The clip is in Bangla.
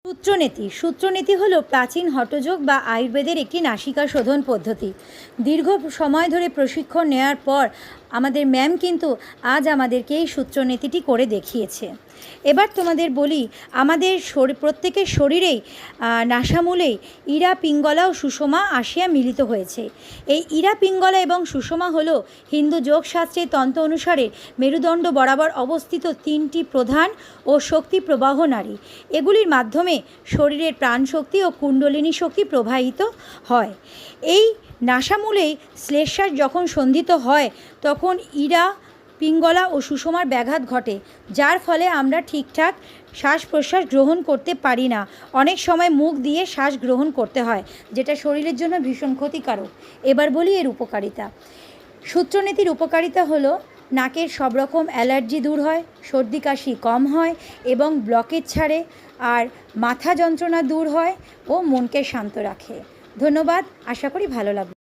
সূত্রনীতি হলো প্রাচীন হঠযোগ বা আয়ুর্বেদের একটি নাসিকা শোধন পদ্ধতি। দীর্ঘ সময় ধরে প্রশিক্ষণ নেওয়ার পর আমাদের ম্যাম কিন্তু আজ আমাদেরকে এই সূত্রনীতিটি করে দেখিয়েছে। এবার তোমাদের বলি, আমাদের প্রত্যেকের শরীরেই নাসামূলেই ইরা, পিঙ্গলা ও সুষমা আসিয়া মিলিত হয়েছে। এই ইরা, পিঙ্গলা এবং সুষমা হলো হিন্দু যোগশাস্ত্রের তন্ত্র অনুসারে মেরুদণ্ড বরাবর অবস্থিত তিনটি প্রধান ও শক্তি প্রবাহ নাড়ী। এগুলির মাধ্যমে শরীরের প্রাণশক্তি ও কুণ্ডলিনী শক্তি প্রবাহিত হয়। এই নাসামূলেই শ্লেষ্মার যখন সন্ধিত হয় তখন ইরা, পিঙ্গলা ও সুষমার ব্যাঘাত ঘটে, যার ফলে আমরা ঠিকঠাক শ্বাস প্রশ্বাস গ্রহণ করতে পারি না। অনেক সময় মুখ দিয়ে শ্বাস গ্রহণ করতে হয়, যেটা শরীরের জন্য ভীষণ ক্ষতিকারক। এবার বলি এর উপকারিতা। সূত্রনীতির উপকারিতা হলো নাকের সব রকম অ্যালার্জি দূর হয়, সর্দি কাশি কম হয় এবং ব্লকেজ ছাড়ে, আর মাথা যন্ত্রণা দূর হয় ও মনকে শান্ত রাখে। ধন্যবাদ, আশা করি ভালো লাগবে।